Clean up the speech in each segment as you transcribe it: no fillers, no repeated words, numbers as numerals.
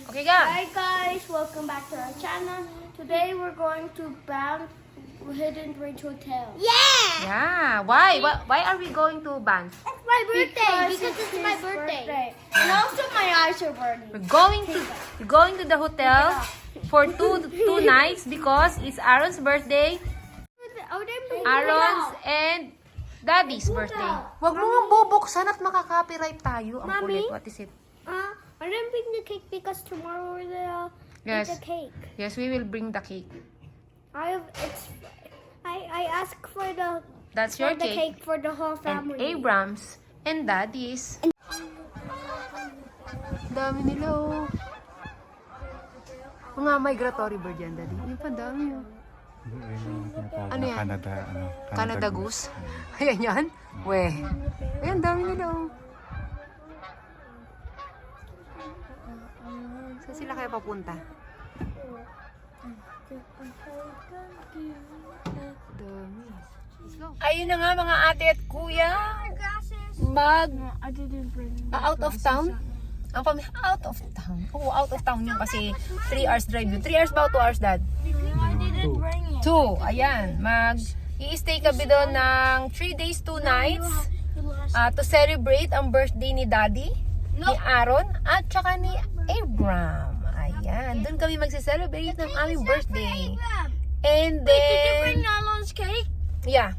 Okay, go. Hi guys, welcome back to our channel. Today we're going to Banff Hidden Bridge Hotel. Yeah. Why are we going to Banff? It's my birthday because it's my birthday. And also my eyes are burning. We're going to the hotel for two nights because it's Aaron's birthday, Aaron's and Daddy's birthday. Wag mo nga bubuksan at makaka-copyright tayo. Ang Mommy? kulit. What is it? I didn't bring the cake because tomorrow we're gonna eat Yes. the cake. Yes, we will bring the cake. I asked for the That's your the cake. cake for the whole And family. Abrams and Daddy's. Dami nila oh. Mga migratory bird yan, Daddy. Yung pa dami oh. Ano yan? Canada Goose. Ayan yan. Weh. Ayan, dami nila oh. Saan sila kaya papunta? Dami. Let's go. Ayun na nga mga ate at kuya. I didn't bring Out of town? Ang out of town. Oo, out of town yun kasi 3 hours drive yun. 3 hours ba o 2 hours, Dad? I didn't bring it. 2. Ayan. I-stay kami doon ng 3 days, 2 nights to celebrate ang birthday ni Daddy, ni Aaron, at saka ni Abram. Ayan. Doon kami magse-celebrate ng aming birthday. And then... Did you bring Nalo's cake? Yeah.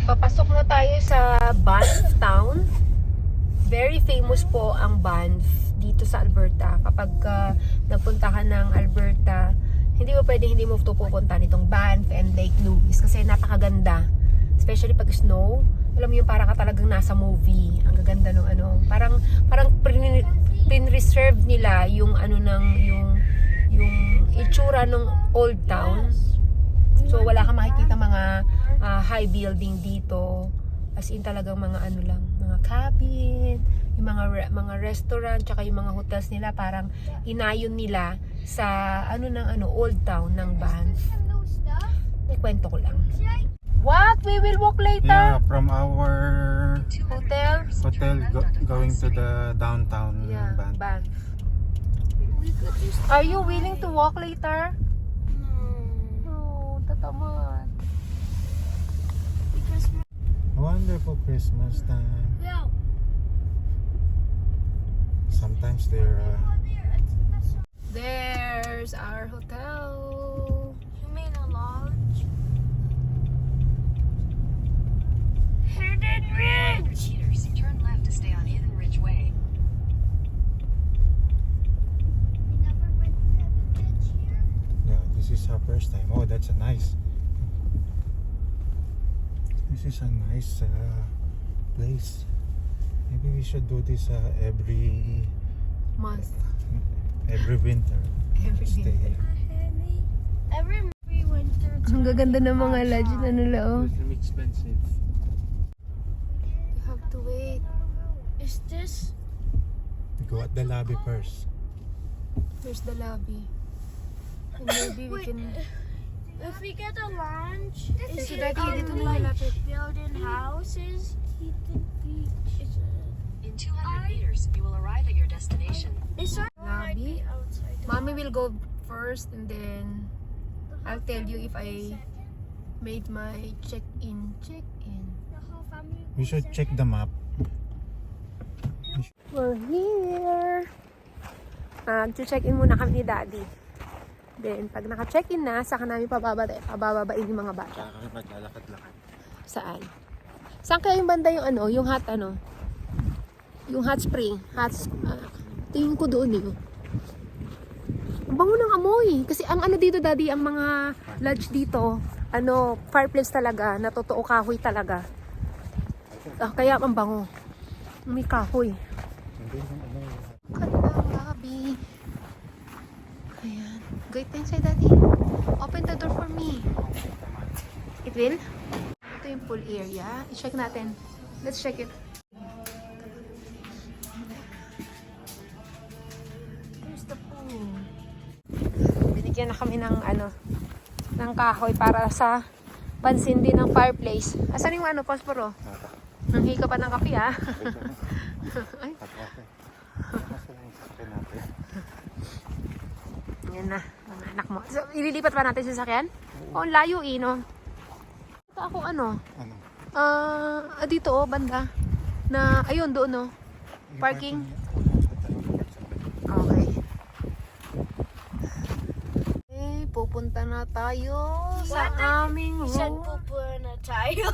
Papasok na tayo sa Banff Town. Very famous po ang Banff dito sa Alberta. Kapag nagpunta ka ng Alberta, hindi mo pwede hindi mo pupunta nitong Banff and Lake Louise kasi napakaganda. Especially pag snow. Alam mo yung para ka talagang nasa movie. Ang gaganda ng ano. Parang pin-reserve nila yung ano ng yung itsura ng old town. So wala kang makikita mga high building dito. As in talagang mga ano lang, mga cabin, yung mga restaurant, tsaka yung mga hotels nila parang inayon nila sa old town ng Banff. Ikwento ko lang. What? We will walk later? Yeah, from our Hotel? going to the downtown Yeah, Banff. Banff. Are you willing to walk later? No, tatamad. Wonderful Christmas time. Yeah. Sometimes they're There's our hotel. You mean a lodge? Hidden Ridge! Cheaters, turn left to stay on Hidden Ridge Way. We never went to Hidden Ridge here. yeah. This is our first time. Oh, that's a nice. This is a nice place. Maybe we should do this every Month. winter. Every Stay winter. here. Every winter. Ang gaganda ng mga lodge na nila, oh. Expensive. You have to wait. Is this? We go at the lobby first. There's the lobby. And maybe we can... If we get a lounge, is So it Daddy, dito na like malapit. building houses? Hidden Beach. In 200 meters, you will arrive at your destination. Is there Lobby? outside? Mommy will go first and then... The I'll tell you if I made my check-in. The whole family. We should check the map. We're here. Check-in muna kami ni Daddy. Then, pag naka-check-in na, saka namin pabababain yung mga bata. Kaya kami maglalakad-lakad. Saan? Saan kaya yung banda yung ano? Yung hot ano? Yung hot spring. Tingin ko doon eh. Ang bango ng amoy. Kasi ang ano dito, Daddy, ang mga lodge dito, ano, fireplace talaga, na totoo kahoy talaga. Kaya ang bango. May kahoy. Ganda, Gabi. Ayan. Go inside, Daddy. Open the door for me. It will? Ito yung pool area. I-check natin. Let's check it. There's the pool. Binigyan na kami ng ano, ng kahoy para sa pansin din ng fireplace. Asan yung ano, posporo? Nanghi ka pa ng kape, ha? Ay. Yan na, mga anak mo. So, ililipat pa natin sa sasakyan? Oo, ang layo eh, no? Ito ako ano? Ano? Dito oh, banda. Na, ayun, doon no? Parking. Okay. Pupunta na tayo sa aming room. na tayo.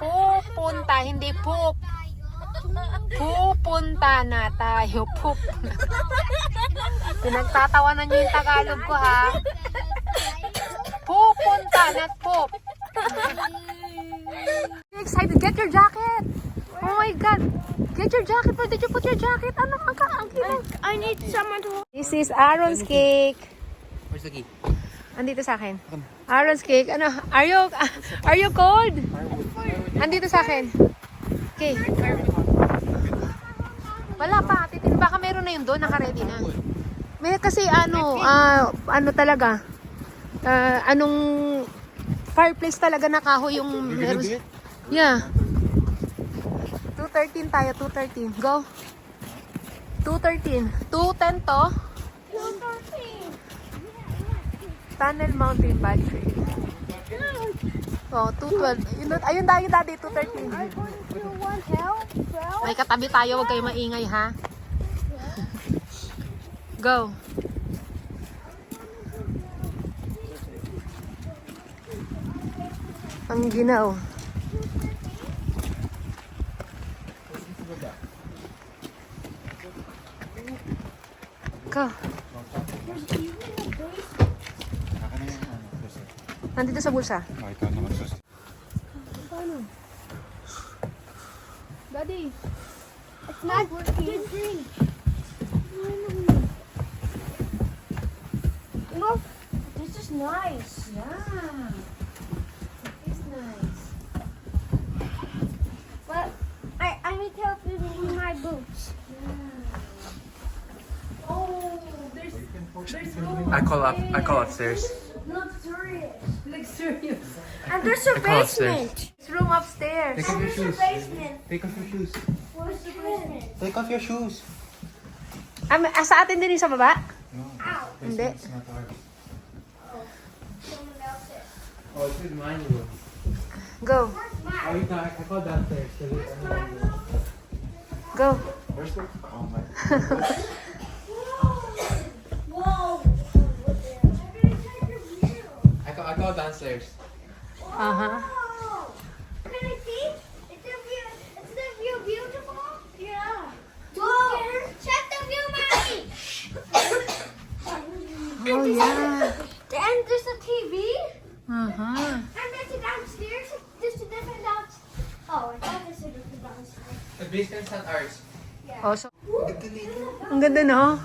Pupunta, hindi poop. Pupunta na tayo. Poop. Pinagtatawanan niyo yung Tagalog ko, ha? Pupunta, not poop. You're excited. Get your jacket. Oh my God. Get your jacket. Where did you put your jacket? Ano ang I need someone to. This is Aaron's cake. Where's the key? Andito sa akin. Aaron's cake. Ano? Are you cold? Andito sa akin. Okay. Wala pa. Titin baka meron na yun doon. Naka-ready na. May kasi ano talaga. Anong fireplace talaga na kahoy yung meron. Yeah. 213 tayo. 213. Go. 213. 210 to. Tunnel Mountain Battery. Oh, 212. Ayun tayo dati, 213. May katabi tayo, huwag kayo maingay ha. Go. Ang ginaw. Go. Nandito sa bulsa. Ikaw naman sus. Paano? Daddy. It's not working. Look, this is nice. Yeah. It's nice. But I need help with my boots. Oh, there's room. I call upstairs. Luxurious. Luxurious. And there's a I call upstairs. basement. There's room upstairs. Take off your There's a shoes. basement. Take off your shoes. Where's the basement? Take off your shoes. Sa atin din yung sa baba? No, Ow. Hindi. it's not ours. Someone else's. Oh, it's in my room. Go. Where's mine? Oh, you got, I called downstairs. Where's my room? Go. Where's the... Oh my... Whoa. I called downstairs. Uh-huh. Whoa. Can I see? Is the view beautiful? Yeah. Whoa. Check the view, Mommy. Oh, yeah. And there's a TV. Uh-huh. And there's a downstairs. There's a different downstairs. Oh, I thought there's a different downstairs. The basement's not ours. Yeah. Oh, so, ang ganda, no?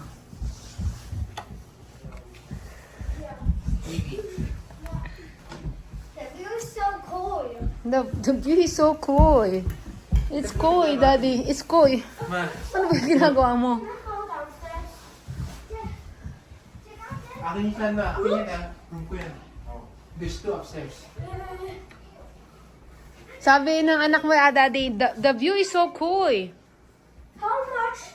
TV. The view is so cool. The view is so cool. It's cool, Daddy. It's cool. Ma, Ano ba yung ginagawa mo? Can I go downstairs? Yeah. Check out there. akin yung plan na. Akin yan ah. Room ko yan. There's two upstairs. Sabi ng anak mo, Daddy, the view is so cool. How much?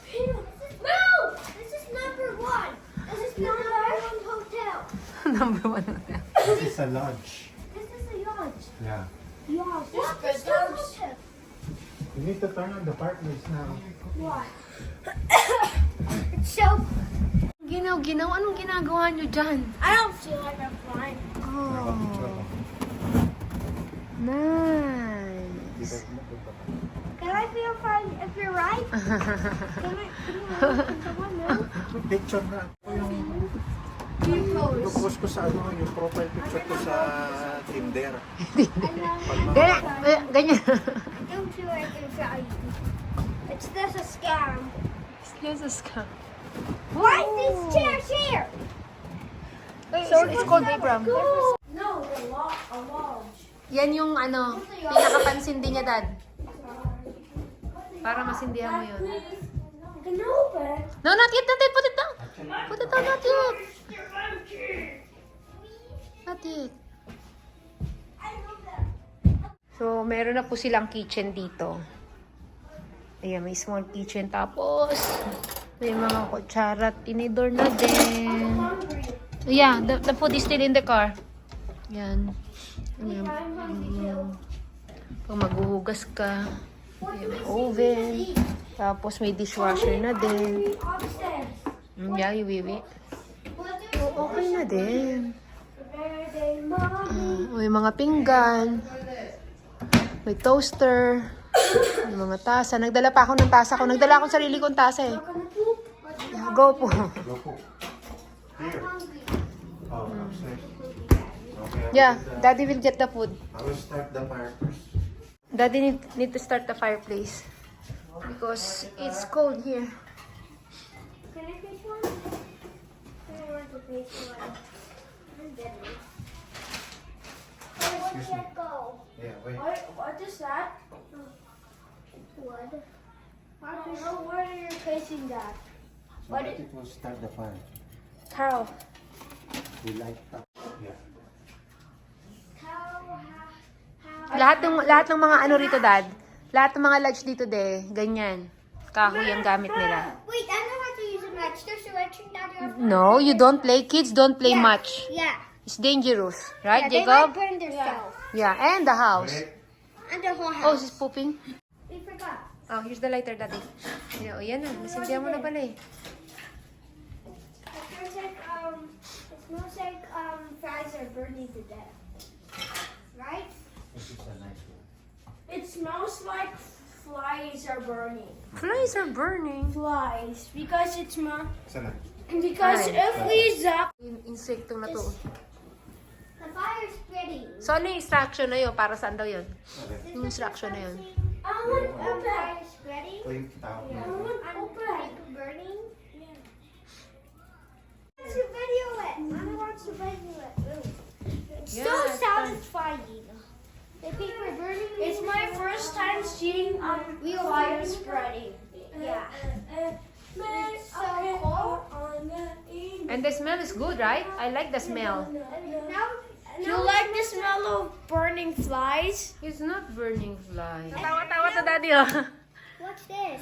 No! This is number one. This is number one hotel. number 1 hotel? This is a lodge. This is a yacht. Yeah. Yacht. What is the You need to turn on the fireplace now. What? It's so. Ginaw, anong ginagawa nyo dyan? I don't feel like I'm flying. Oh, nice. Can I feel fine if you're right? Can someone move? Picture na. Yung post ko sa yung profile picture ko sa Tinder. Ganyan. I don't feel like I'm flying. It's just a scam. Excuse us ka. Why is this chair here? So, it's called Abram. No, a lodge. Yan yung pinakapansin din niya, Dad. Para masindihan mo yun. Can you open? No, not yet. Put it down. Put it down, not yet. Not yet. So, meron na po silang kitchen dito. Ayan, may small kitchen. Tapos, may mga kutsara at tinidor na din. Yeah, the food is still in the car. Yan. Ayan. Pag maghuhugas ka. Ayan, may oven. Tapos may dishwasher na din. Yeah, Wiwi. Okay na din. May mga pinggan. May toaster. May mga tasa. Nagdala pa ako ng tasa ko. Nagdala akong sarili kong tasa eh. Yeah, go po. Go po. Here. Oh, upstairs. Okay. Yeah, Daddy will get the food. I will start the fire first. Daddy need to start the fireplace. Because it's cold here. Can I face one? I want to face one. I'm dead. Where did that go? Yeah, wait. What is that? Wood. Where are you facing that? So that it will start the fire. How? We light up. Yeah. Lahat ng mga ano rito, Dad. Lahat ng mga lodge dito, ganyan. Kahoy ang gamit nila. Wait, I know how to use a match. There's a match down here. No, you don't play. Kids don't play much. Yeah. It's dangerous. Right, They might Jacob? burn themselves. Yeah, and the house. Wait. And the whole Oh, house. she's pooping. We forgot. Oh, here's the lighter, Daddy. Oh, yan na. Nasindihan mo na pala eh. It smells like fries are burning to death. Right? This is a nice one. It smells like flies are burning. Flies are burning. Flies, because it's Sana. because Ay. if we zap, Insekto na to. The fire's spreading. So, ano yung instruction na yun? Para saan daw yun? Okay. Yung instruction na yun. I want The open. fire's spreading. Wait, tao. I want And open. burning. Watch the video it. I don't watch the video it. It's Yeah, so it's fun. satisfying. The paper burning. It's my first time seeing Real fire fire. spreading. Yeah. It's so cool. And the smell is good, right? I like the smell. Now, Do you like the smell of burning flies? It's not burning fly. Tawa-tawa to, Daddy, oh. what's this?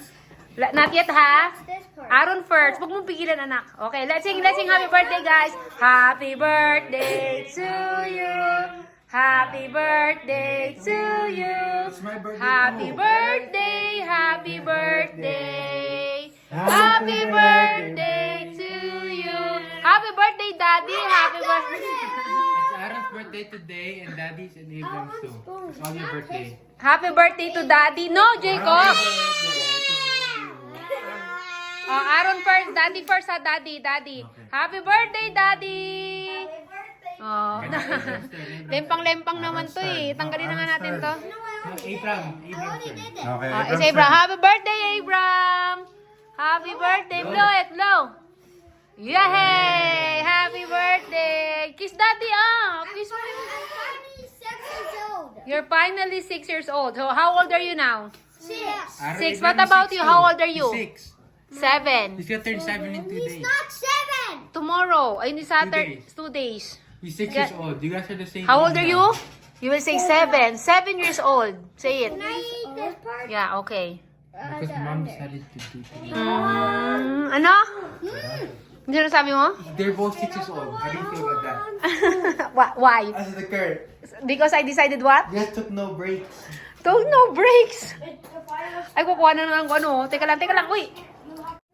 Not yet, ha? What's this part? Aaron first. Huwag mong pigilan, anak. Okay, let's sing happy birthday, guys. Happy birthday to you. Happy birthday to you. It's my birthday Happy too. birthday, happy birthday. Happy birthday to you. Happy birthday, Daddy. Happy birthday. It's Aaron's birthday today and Daddy's and Abram's too. It's all your birthday. Happy birthday to Daddy. No, Jacob. Oh, Aaron first. Daddy first, ha? Daddy. Happy birthday, Daddy. Oh. Lempang-lempang naman to eh. Tanggalin na nga natin to. Abram. Abram's turn. Okay. Oh, it's Abram. Happy birthday, Abram. Happy birthday. Blow it, blow. Yay! Happy birthday. Kiss Daddy, ah. Kiss mo. I'm finally 6 years old. You're finally 6 years old. So, how old are you now? 6. Aaron, 6. Abram What is about 6 you? too. How old are you? He's 6. 7. He's gonna turn 7 in 2 days. Not 7. Tomorrow. Ay, ni Saturday. 2 2 days. He's 6 years old. You guys are the same. How old age are now. you? You will say 7. 7 years old. Say it. Can I eat this part? Yeah, okay. Because mom decided to do it. Ano? Ano sabi mo? They're both 6 years old. How do you feel about that? Why? As the curve. Because I decided what? You guys took no breaks. Don't no breaks. Ay, kukuha na ng ano. Teka lang. Uy.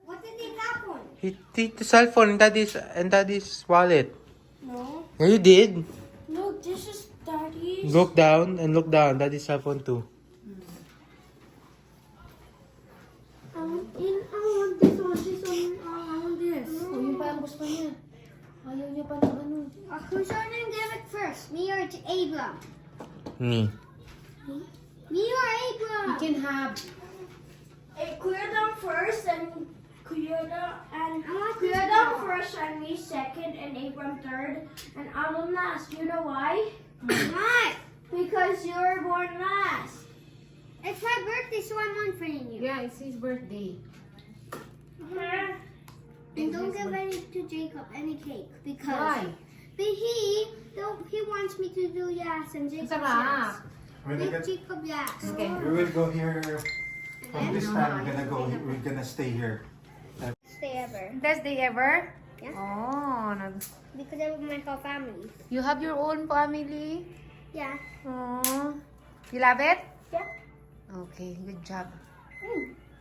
What did he tap on? He took the cell phone and daddy's wallet. No. Yeah, you did. Look, this is Daddy's. Look down and look down. Daddy's cell phone too. I want this one. I want this. Oh, yun pa ang gusto niya. Ayaw niya pa ng ano. Who's gonna give it first? Me or Abram? Me. Me or Abram? You can have. Hey, clear them first and clear clear them first and me second and Abram third and I'm last. You know why? Why? Because you were born last. It's my birthday, so I'm unfriending you. Yeah, it's his birthday. And don't give any to Jacob any cake because Why? But he wants me to do yes and Jacob Sarap. yes. When Make Jacob yes. Okay. we will go here from this time. We're gonna stay here. Stay ever. Best day ever? Yeah. Oh, Because I have my whole family. you have your own family? Yeah. Oh. You love it? Yeah. Okay, good job.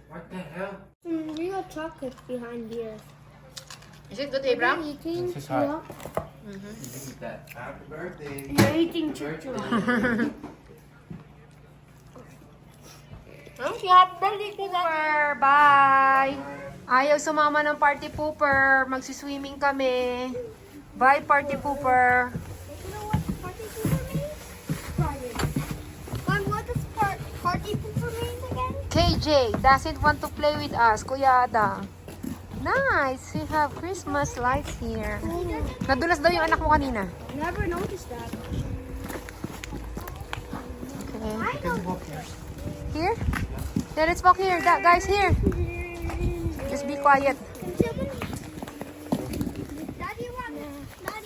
What the hell? We got chocolate behind here. Is it good, Abram? Eating. This is hot. You eat that. Happy birthday. You're eating Okay, happy birthday, Pooper! Bye! Ayaw sumama ng party pooper. Magsiswimming kami. Bye, party pooper. You know what party pooper means? Party. Mom, what does party pooper mean again? KJ doesn't want to play with us, Kuya Ada. Nice! We have Christmas lights here. Nadulas daw yung anak mo kanina. Never noticed that. Okay. I know. Here? Yeah, let's walk here. Guys, here. Just be quiet. Daddy,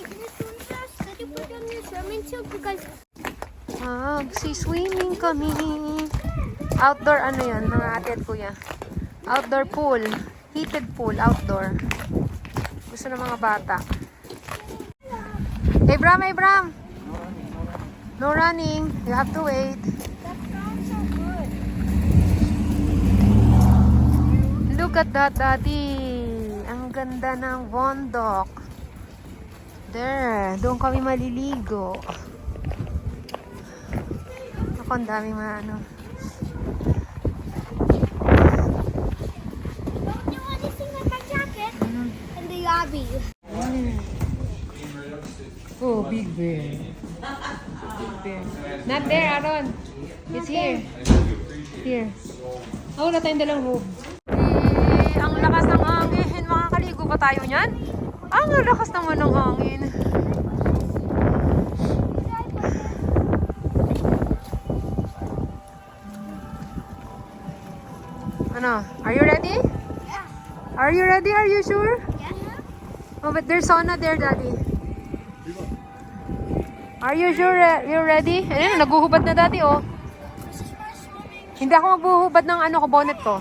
can you swim fast? Did you put on your swimming suit? Because Swimming kami. Outdoor ano yan, mga ate at kuya. Outdoor pool. Heated pool, outdoor. Gusto ng mga bata. Abram! No running. You have to wait. that sounds so good. Look at that, Daddy. Ang ganda ng bundok. There. Doon kami maliligo. Ako, ang daming mga ano. Don't you want to sing with my jacket? In the lobby. Oh, big bear. Big bear. Not there, Aaron. It's here. Here. Oh, wala tayong dalang robe. Ang lakas ng hangin. Makakaligo ba tayo niyan? Ang lakas naman ng hangin. Ano? Are you ready? Yeah. Are you ready? Are you sure? Yeah. Oh, but there's sauna there, Daddy. Are you sure you're ready? Ayun, naguhubad na, Daddy, oh. Hindi ako magbuhubad ng ano ko, bonnet ko.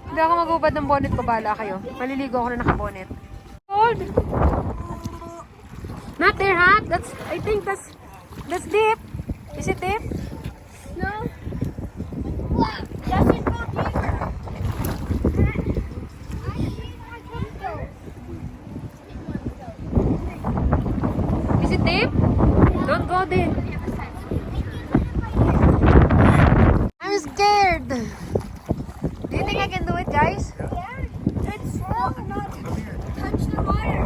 Hindi ako magbuhubad ng bonnet ko, bahala kayo. Maliligo ako na naka-bonnet. Cold! Not there, hot. I think that's deep. Is it deep? No. What? Does it go deeper? Is it deep? Don't go there. I'm scared. Do you think I can do it, guys? Yeah. It's not touch the water.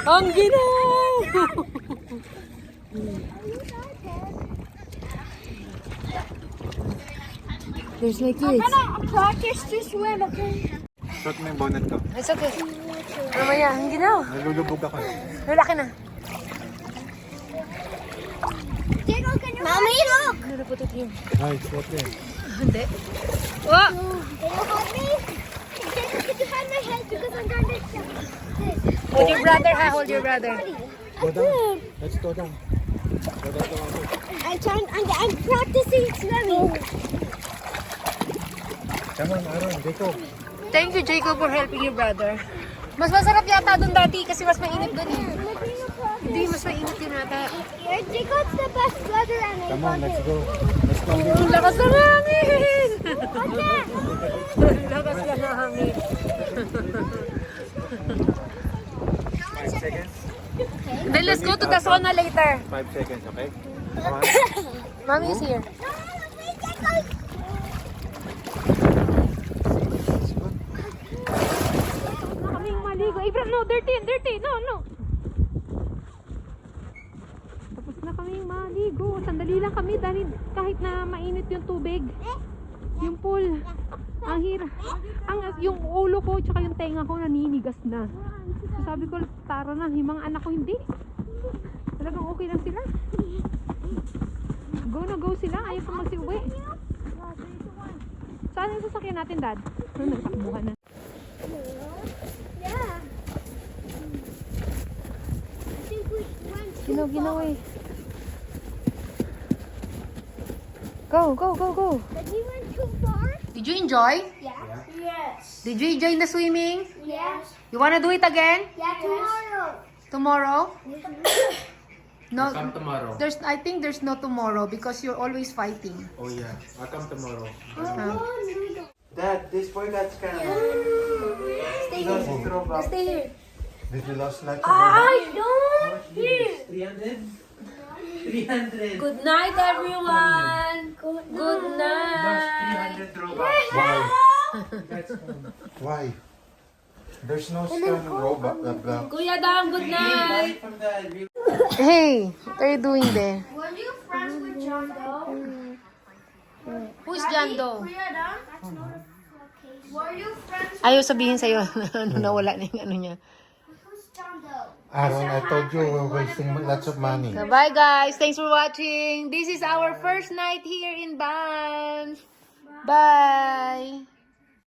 Ang ginaw! There's my kids. Practice to swim, okay? Shot mo yung bonnet ko. It's okay. Mamaya, ang ginaw. Nalulubog ako. Lalaki na. Jacob, can you Mommy, look! I'm gonna put it here. Ay, shot there. Hindi. Oh! Can you hold me? Jacob, can you hold my head because I'm going to this? Hold your brother, ha? Hold your brother. Go down. Let's go down. Go down the water. I'm practicing swimming. Come on, Aaron. Jacob. Thank you, Jacob, for helping your brother. Mas masarap yata doon dati kasi mas mainit doon eh. Hindi, mas mainit yun ata. Jacob's the best brother and I Come on, love let's it. go. Let's go. Ang lakas ng hangin! What's that? Ang lakas ng hangin. 5 seconds. Then let's go to the sauna later. 5 seconds, okay? Come on. Mommy is here. Kaming maligo. Abraham, no, dirty, dirty. No, no. Tapos na kaming maligo. Sandali lang kami dahil kahit na mainit yung tubig. Yung pool. Ang hirap. Yung ulo ko tsaka yung tenga ko naninigas na. So sabi ko, tara na. Yung mga anak ko hindi. Talagang okay lang sila. Go na go sila. Ayaw pa magsiuwi. Saan yung sasakyan natin, Dad? Nagtakbuhan na. Yeah. I think we went too Ginaw eh. Go, go, go, go. But we went too far. Did you enjoy? Yeah. Yes. Did you enjoy the swimming? Yes. You wanna do it again? Yeah, tomorrow. Tomorrow? No. Come tomorrow. I think there's no tomorrow because you're always fighting. Oh yeah, I'll come tomorrow. Huh? Dad, this boy got scammed. Stay here. Stay here. Did you lose lots of I don't hear. 300? 300. Good night, everyone. Good night. 300 Robux. Why? That's fine. Why? There's no scam robot. Kuya Dam, good night. From Dad. Hey, what are you doing there? Were you friends with John Doe? Who's John Doe? Were you friends Ayaw sabihin sa'yo na nawala na yung ano niya. Who's John Doe? Aaron, I told you we're wasting lots of money. So bye guys. Thanks for watching. This is our first night here in Banff. Bye.